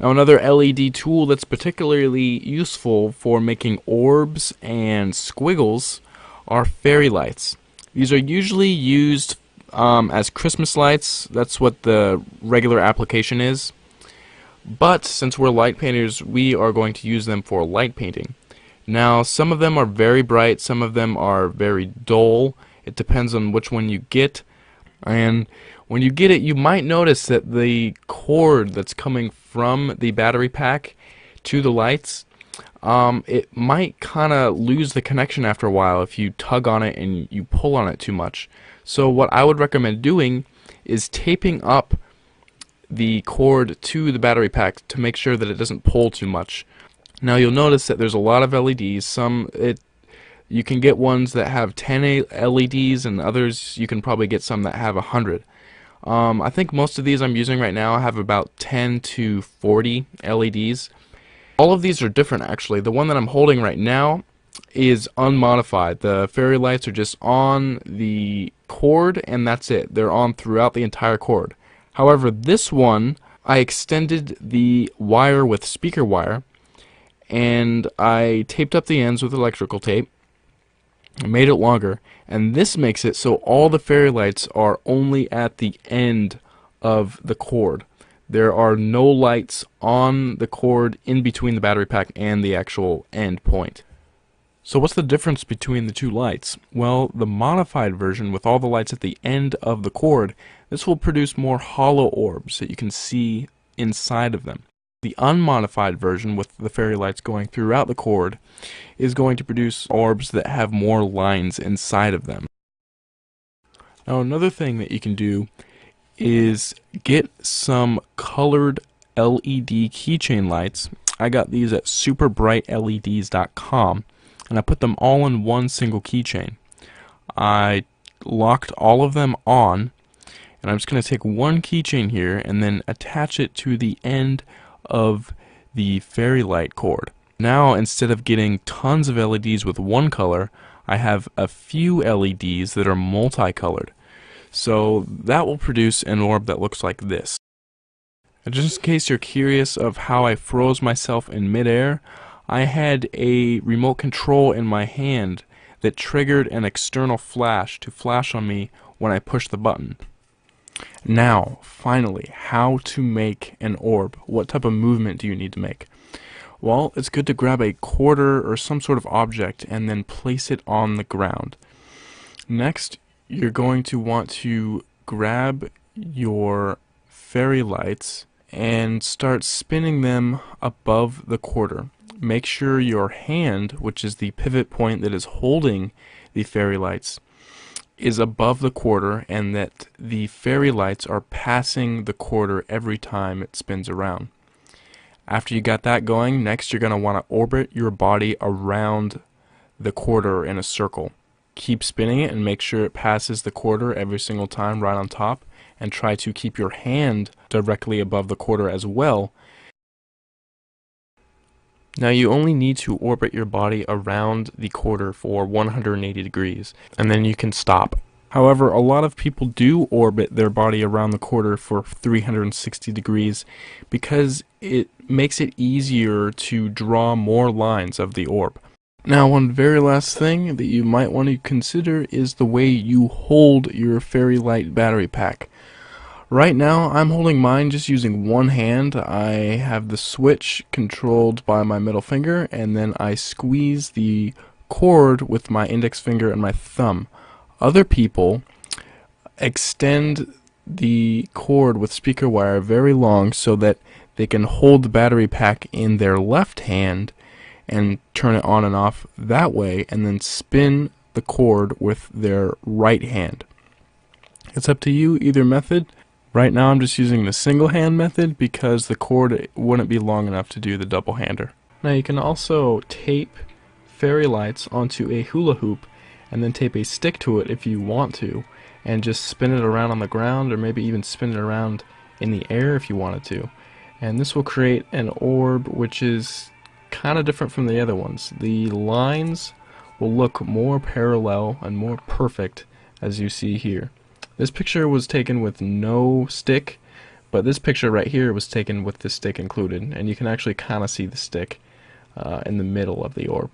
Now another LED tool that's particularly useful for making orbs and squiggles are fairy lights. These are usually used as Christmas lights. That's what the regular application is. But since we're light painters, we are going to use them for light painting. Now some of them are very bright, some of them are very dull. It depends on which one you get. And when you get it, you might notice that the cord that's coming from the battery pack to the lights, it might kind of lose the connection after a while if you tug on it and you pull on it too much. So what I would recommend doing is taping up the cord to the battery pack to make sure that it doesn't pull too much. Now you'll notice that there's a lot of LEDs. You can get ones that have 10 LEDs, and others you can probably get some that have 100. I think most of these I'm using right now have about 10 to 40 LEDs. All of these are different actually. The one that I'm holding right now is unmodified. The fairy lights are just on the cord and that's it. They're on throughout the entire cord. However, this one, I extended the wire with speaker wire, and I taped up the ends with electrical tape. I made it longer, and this makes it so all the fairy lights are only at the end of the cord. There are no lights on the cord in between the battery pack and the actual end point. So what's the difference between the two lights? Well, the modified version with all the lights at the end of the cord, this will produce more hollow orbs that you can see inside of them. The unmodified version with the fairy lights going throughout the cord is going to produce orbs that have more lines inside of them. Now another thing that you can do is get some colored LED keychain lights. I got these at superbrightleds.com. and I put them all in one single keychain. I locked all of them on, and I'm just going to take one keychain here and then attach it to the end of the fairy light cord. Now instead of getting tons of LEDs with one color, I have a few LEDs that are multicolored. So that will produce an orb that looks like this. And just in case you're curious of how I froze myself in midair, I had a remote control in my hand that triggered an external flash to flash on me when I pushed the button. Now, finally, how to make an orb. What type of movement do you need to make? Well, it's good to grab a quarter or some sort of object and then place it on the ground. Next, you're going to want to grab your fairy lights and start spinning them above the quarter. Make sure your hand, which is the pivot point that is holding the fairy lights, is above the quarter, and that the fairy lights are passing the quarter every time it spins around. After you got that going, next you're going to want to orbit your body around the quarter in a circle. Keep spinning it and make sure it passes the quarter every single time right on top, and try to keep your hand directly above the quarter as well. Now you only need to orbit your body around the quarter for 180 degrees, and then you can stop. However, a lot of people do orbit their body around the quarter for 360 degrees because it makes it easier to draw more lines of the orb. Now, one very last thing that you might want to consider is the way you hold your fairy light battery pack. Right now, I'm holding mine just using one hand. I have the switch controlled by my middle finger, and then I squeeze the cord with my index finger and my thumb. Other people extend the cord with speaker wire very long so that they can hold the battery pack in their left hand and turn it on and off that way, and then spin the cord with their right hand. It's up to you, either method. Right now I'm just using the single hand method because the cord wouldn't be long enough to do the double hander. Now you can also tape fairy lights onto a hula hoop and then tape a stick to it if you want to, and just spin it around on the ground, or maybe even spin it around in the air if you wanted to. And this will create an orb which is kind of different from the other ones. The lines will look more parallel and more perfect, as you see here. This picture was taken with no stick, But this picture right here was taken with the stick included, and you can actually kind of see the stick in the middle of the orb.